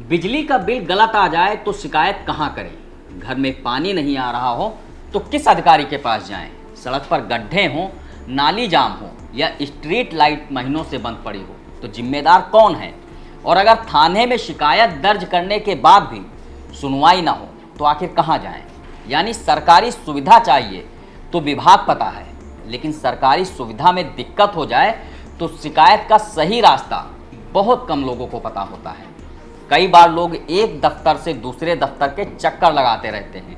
बिजली का बिल गलत आ जाए तो शिकायत कहाँ करें? घर में पानी नहीं आ रहा हो तो किस अधिकारी के पास जाएं? सड़क पर गड्ढे हों, नाली जाम हो या स्ट्रीट लाइट महीनों से बंद पड़ी हो तो जिम्मेदार कौन है? और अगर थाने में शिकायत दर्ज करने के बाद भी सुनवाई ना हो तो आखिर कहाँ जाएं? यानी सरकारी सुविधा चाहिए तो विभाग पता है, लेकिन सरकारी सुविधा में दिक्कत हो जाए तो शिकायत का सही रास्ता बहुत कम लोगों को पता होता है। कई बार लोग एक दफ्तर से दूसरे दफ्तर के चक्कर लगाते रहते हैं,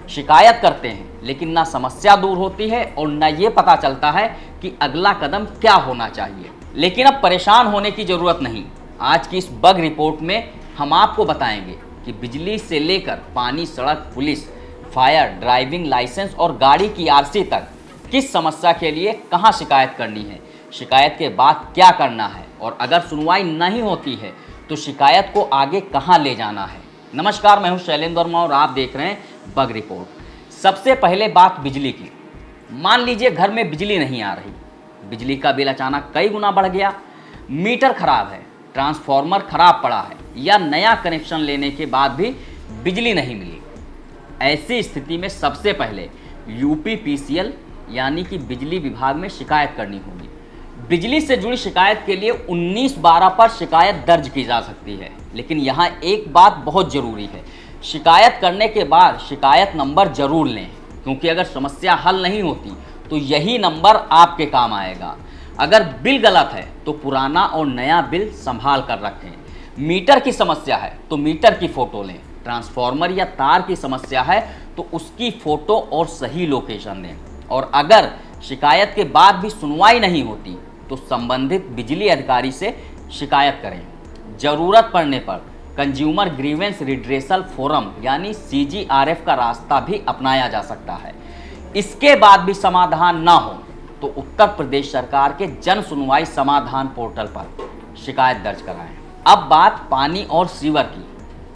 शिकायत करते हैं, लेकिन ना समस्या दूर होती है और ना ये पता चलता है कि अगला कदम क्या होना चाहिए। लेकिन अब परेशान होने की ज़रूरत नहीं। आज की इस बग रिपोर्ट में हम आपको बताएंगे कि बिजली से लेकर पानी, सड़क, पुलिस, फायर, ड्राइविंग लाइसेंस और गाड़ी की आरसी तक किस समस्या के लिए कहाँ शिकायत करनी है, शिकायत के बाद क्या करना है और अगर सुनवाई नहीं होती है तो शिकायत को आगे कहाँ ले जाना है। नमस्कार, मैं हूं शैलेंद्र वर्मा और आप देख रहे हैं बग रिपोर्ट। सबसे पहले बात बिजली की। मान लीजिए घर में बिजली नहीं आ रही, बिजली का बिल अचानक कई गुना बढ़ गया, मीटर खराब है, ट्रांसफार्मर खराब पड़ा है या नया कनेक्शन लेने के बाद भी बिजली नहीं मिली। ऐसी स्थिति में सबसे पहले यूपीपीसीएल यानी कि बिजली विभाग में शिकायत करनी होगी। बिजली से जुड़ी शिकायत के लिए 1912 पर शिकायत दर्ज की जा सकती है, लेकिन यहाँ एक बात बहुत ज़रूरी है, शिकायत करने के बाद शिकायत नंबर जरूर लें, क्योंकि अगर समस्या हल नहीं होती तो यही नंबर आपके काम आएगा। अगर बिल गलत है तो पुराना और नया बिल संभाल कर रखें। मीटर की समस्या है तो मीटर की फ़ोटो लें। ट्रांसफार्मर या तार की समस्या है तो उसकी फ़ोटो और सही लोकेशन दें। और अगर शिकायत के बाद भी सुनवाई नहीं होती तो संबंधित बिजली अधिकारी से शिकायत करें। ज़रूरत पड़ने पर कंज्यूमर ग्रीवेंस रिड्रेसल फोरम यानी CGRF का रास्ता भी अपनाया जा सकता है। इसके बाद भी समाधान ना हो तो उत्तर प्रदेश सरकार के जन सुनवाई समाधान पोर्टल पर शिकायत दर्ज कराएं। अब बात पानी और सीवर की।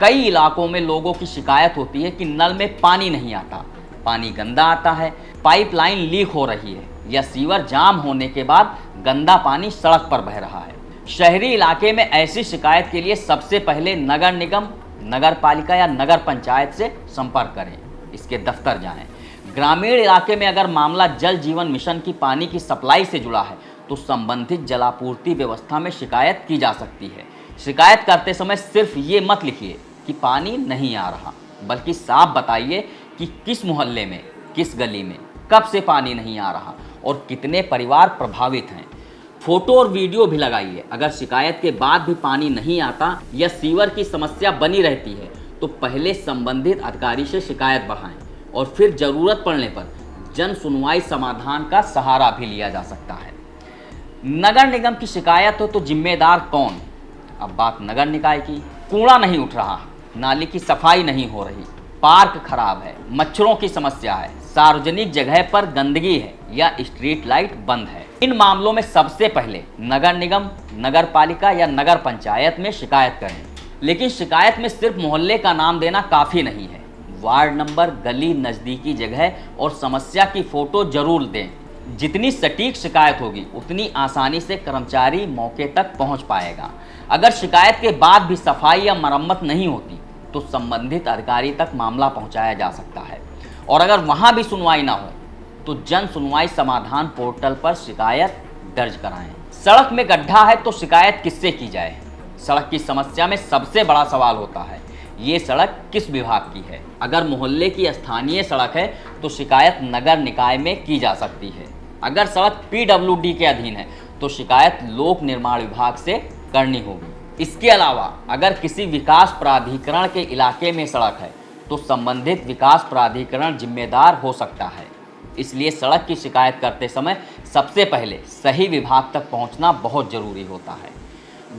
कई इलाकों में लोगों की शिकायत होती है कि नल में पानी नहीं आता, पानी गंदा आता है, पाइपलाइन लीक हो रही है या सीवर जाम होने के बाद गंदा पानी सड़क पर बह रहा है। शहरी इलाके में ऐसी शिकायत के लिए सबसे पहले नगर निगम, नगर पालिका या नगर पंचायत से संपर्क करें, इसके दफ्तर जाएं। ग्रामीण इलाके में अगर मामला जल जीवन मिशन की पानी की सप्लाई से जुड़ा है तो संबंधित जलापूर्ति व्यवस्था में शिकायत की जा सकती है। शिकायत करते समय सिर्फ ये मत लिखिए कि पानी नहीं आ रहा, बल्कि साफ बताइए कि किस मोहल्ले में, किस गली में, कब से पानी नहीं आ रहा और कितने परिवार प्रभावित हैं। फोटो और वीडियो भी लगाइए। अगर शिकायत के बाद भी पानी नहीं आता या सीवर की समस्या बनी रहती है तो पहले संबंधित अधिकारी से शिकायत बढ़ाएं और फिर ज़रूरत पड़ने पर जन सुनवाई समाधान का सहारा भी लिया जा सकता है। नगर निगम की शिकायत हो तो जिम्मेदार कौन? अब बात नगर निकाय की। कूड़ा नहीं उठ रहा, नाली की सफाई नहीं हो रही, पार्क खराब है, मच्छरों की समस्या है, सार्वजनिक जगह पर गंदगी है या स्ट्रीट लाइट बंद है। इन मामलों में सबसे पहले नगर निगम, नगर पालिका या नगर पंचायत में शिकायत करें। लेकिन शिकायत में सिर्फ मोहल्ले का नाम देना काफ़ी नहीं है। वार्ड नंबर, गली, नज़दीकी जगह और समस्या की फ़ोटो जरूर दें। जितनी सटीक शिकायत होगी उतनी आसानी से कर्मचारी मौके तक पहुंच पाएगा। अगर शिकायत के बाद भी सफाई या मरम्मत नहीं होती तो संबंधित अधिकारी तक मामला पहुंचाया जा सकता है और अगर वहां भी सुनवाई ना हो तो जन सुनवाई समाधान पोर्टल पर शिकायत दर्ज कराएं। सड़क में गड्ढा है तो शिकायत किससे की जाए? सड़क की समस्या में सबसे बड़ा सवाल होता है, ये सड़क किस विभाग की है? अगर मोहल्ले की स्थानीय सड़क है तो शिकायत नगर निकाय में की जा सकती है। अगर सड़क PWD के अधीन है तो शिकायत लोक निर्माण विभाग से करनी होगी। इसके अलावा अगर किसी विकास प्राधिकरण के इलाके में सड़क है तो संबंधित विकास प्राधिकरण जिम्मेदार हो सकता है। इसलिए सड़क की शिकायत करते समय सबसे पहले सही विभाग तक पहुंचना बहुत ज़रूरी होता है।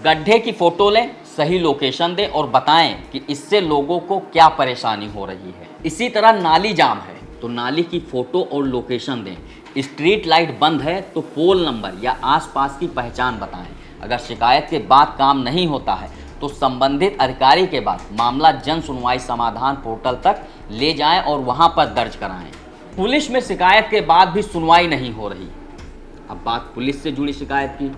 गड्ढे की फ़ोटो लें, सही लोकेशन दें और बताएं कि इससे लोगों को क्या परेशानी हो रही है। इसी तरह नाली जाम है तो नाली की फ़ोटो और लोकेशन दें। स्ट्रीट लाइट बंद है तो पोल नंबर या आसपास की पहचान बताएं। अगर शिकायत के बाद काम नहीं होता है तो संबंधित अधिकारी के बाद मामला जन सुनवाई समाधान पोर्टल तक ले जाएं और वहां पर दर्ज कराएं। पुलिस में शिकायत के बाद भी सुनवाई नहीं हो रही। अब बात पुलिस से जुड़ी शिकायत की।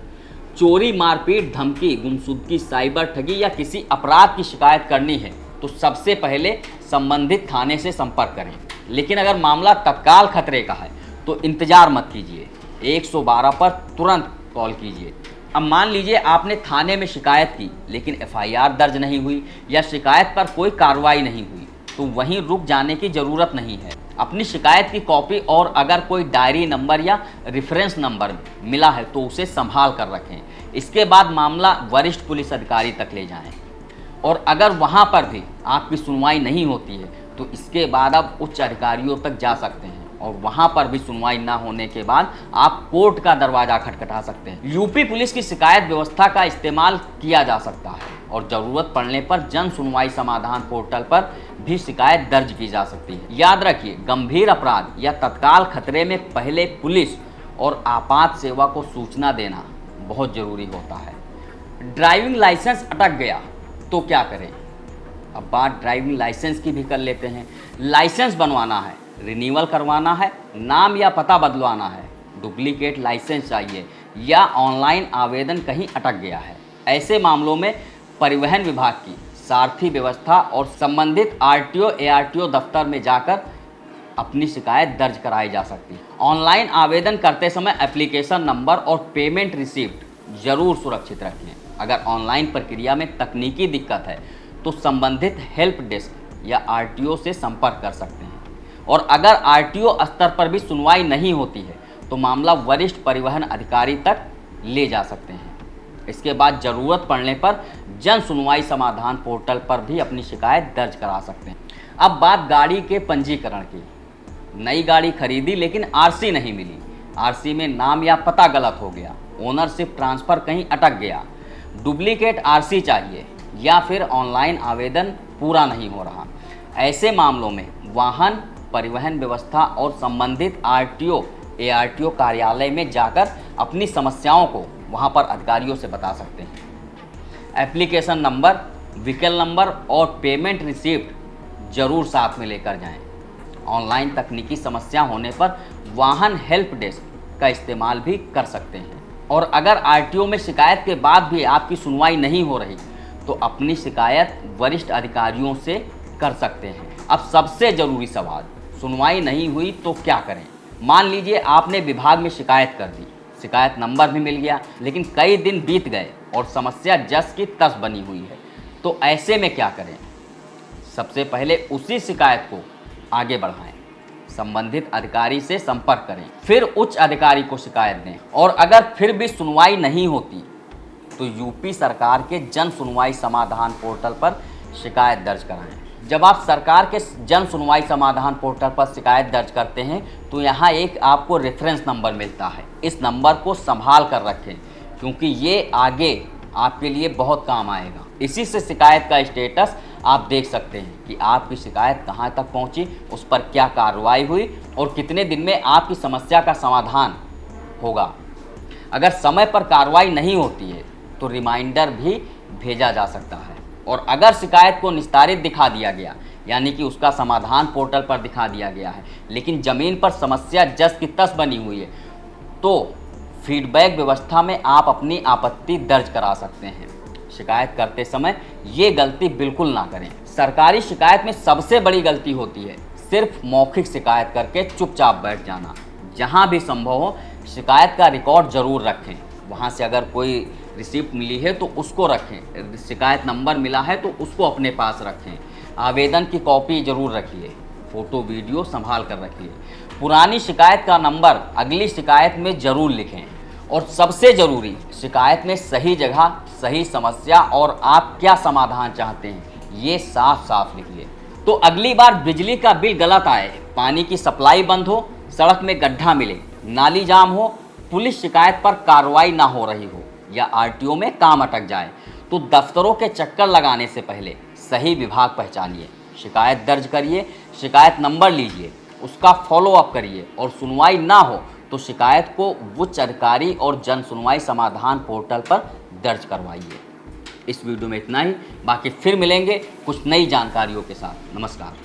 चोरी, मारपीट, धमकी, गुमशुदगी, साइबर ठगी या किसी अपराध की शिकायत करनी है तो सबसे पहले संबंधित थाने से संपर्क करें। लेकिन अगर मामला तत्काल खतरे का है तो इंतजार मत कीजिए, 112 पर तुरंत कॉल कीजिए। अब मान लीजिए आपने थाने में शिकायत की लेकिन एफआईआर दर्ज नहीं हुई या शिकायत पर कोई कार्रवाई नहीं हुई, तो वहीं रुक जाने की ज़रूरत नहीं है। अपनी शिकायत की कॉपी और अगर कोई डायरी नंबर या रेफरेंस नंबर मिला है तो उसे संभाल कर रखें। इसके बाद मामला वरिष्ठ पुलिस अधिकारी तक ले जाएं। और अगर वहां पर भी आपकी सुनवाई नहीं होती है तो इसके बाद आप उच्च अधिकारियों तक जा सकते हैं और वहां पर भी सुनवाई ना होने के बाद आप कोर्ट का दरवाजा खटखटा सकते हैं। यूपी पुलिस की शिकायत व्यवस्था का इस्तेमाल किया जा सकता है और ज़रूरत पड़ने पर जन सुनवाई समाधान पोर्टल पर भी शिकायत दर्ज की जा सकती है। याद रखिए, गंभीर अपराध या तत्काल खतरे में पहले पुलिस और आपात सेवा को सूचना देना बहुत ज़रूरी होता है। ड्राइविंग लाइसेंस अटक गया तो क्या करें? अब बात ड्राइविंग लाइसेंस की भी कर लेते हैं। लाइसेंस बनवाना है, रिन्यूअल करवाना है, नाम या पता बदलवाना है, डुप्लीकेट लाइसेंस चाहिए या ऑनलाइन आवेदन कहीं अटक गया है, ऐसे मामलों में परिवहन विभाग की सारथी व्यवस्था और संबंधित आरटीओ एआरटीओ दफ्तर में जाकर अपनी शिकायत दर्ज कराई जा सकती है। ऑनलाइन आवेदन करते समय एप्लीकेशन नंबर और पेमेंट रिसिप्ट जरूर सुरक्षित रखें। अगर ऑनलाइन प्रक्रिया में तकनीकी दिक्कत है तो संबंधित हेल्प डेस्क या आरटीओ से संपर्क कर सकते हैं। और अगर आरटीओ स्तर पर भी सुनवाई नहीं होती है तो मामला वरिष्ठ परिवहन अधिकारी तक ले जा सकते हैं। इसके बाद ज़रूरत पड़ने पर जन सुनवाई समाधान पोर्टल पर भी अपनी शिकायत दर्ज करा सकते हैं। अब बात गाड़ी के पंजीकरण की। नई गाड़ी खरीदी लेकिन आरसी नहीं मिली, आरसी में नाम या पता गलत हो गया, ओनरशिप ट्रांसफ़र कहीं अटक गया, डुप्लीकेट आरसी चाहिए या फिर ऑनलाइन आवेदन पूरा नहीं हो रहा, ऐसे मामलों में वाहन परिवहन व्यवस्था और संबंधित आरटीओ एआरटीओ कार्यालय में जाकर अपनी समस्याओं को वहां पर अधिकारियों से बता सकते हैं। एप्लीकेशन नंबर, व्हीकल नंबर और पेमेंट रिसिप्ट जरूर साथ में लेकर जाएं। ऑनलाइन तकनीकी समस्या होने पर वाहन हेल्प डेस्क का इस्तेमाल भी कर सकते हैं। और अगर आरटीओ में शिकायत के बाद भी आपकी सुनवाई नहीं हो रही तो अपनी शिकायत वरिष्ठ अधिकारियों से कर सकते हैं। अब सबसे ज़रूरी सवाल, सुनवाई नहीं हुई तो क्या करें? मान लीजिए आपने विभाग में शिकायत कर दी, शिकायत नंबर भी मिल गया लेकिन कई दिन बीत गए और समस्या जस की तस बनी हुई है, तो ऐसे में क्या करें? सबसे पहले उसी शिकायत को आगे बढ़ाएं, संबंधित अधिकारी से संपर्क करें, फिर उच्च अधिकारी को शिकायत दें और अगर फिर भी सुनवाई नहीं होती तो यूपी सरकार के जन सुनवाई समाधान पोर्टल पर शिकायत दर्ज कराएं। जब आप सरकार के जन सुनवाई समाधान पोर्टल पर शिकायत दर्ज करते हैं तो यहाँ एक आपको रेफरेंस नंबर मिलता है। इस नंबर को संभाल कर रखें क्योंकि ये आगे आपके लिए बहुत काम आएगा। इसी से शिकायत का स्टेटस आप देख सकते हैं कि आपकी शिकायत कहाँ तक पहुँची, उस पर क्या कार्रवाई हुई और कितने दिन में आपकी समस्या का समाधान होगा। अगर समय पर कार्रवाई नहीं होती है तो रिमाइंडर भी भेजा जा सकता है। और अगर शिकायत को निस्तारित दिखा दिया गया यानी कि उसका समाधान पोर्टल पर दिखा दिया गया है लेकिन ज़मीन पर समस्या जस की तस बनी हुई है तो फीडबैक व्यवस्था में आप अपनी आपत्ति दर्ज करा सकते हैं। शिकायत करते समय ये गलती बिल्कुल ना करें। सरकारी शिकायत में सबसे बड़ी गलती होती है सिर्फ मौखिक शिकायत करके चुपचाप बैठ जाना। जहाँ भी संभव हो शिकायत का रिकॉर्ड ज़रूर रखें। वहाँ से अगर कोई रिसिप्ट मिली है तो उसको रखें, शिकायत नंबर मिला है तो उसको अपने पास रखें, आवेदन की कॉपी ज़रूर रखिए, फ़ोटो वीडियो संभाल कर रखिए। पुरानी शिकायत का नंबर अगली शिकायत में ज़रूर लिखें और सबसे ज़रूरी, शिकायत में सही जगह, सही समस्या और आप क्या समाधान चाहते हैं ये साफ साफ लिखिए। तो अगली बार बिजली का बिल गलत आए, पानी की सप्लाई बंद हो, सड़क में गड्ढा मिले, नाली जाम हो, पुलिस शिकायत पर कार्रवाई ना हो रही हो या आरटीओ में काम अटक जाए तो दफ्तरों के चक्कर लगाने से पहले सही विभाग पहचानिए, शिकायत दर्ज करिए, शिकायत नंबर लीजिए, उसका फॉलो अप करिए और सुनवाई ना हो तो शिकायत को उच्च अधिकारी और जन सुनवाई समाधान पोर्टल पर दर्ज करवाइए। इस वीडियो में इतना ही, बाकी फिर मिलेंगे कुछ नई जानकारियों के साथ। नमस्कार।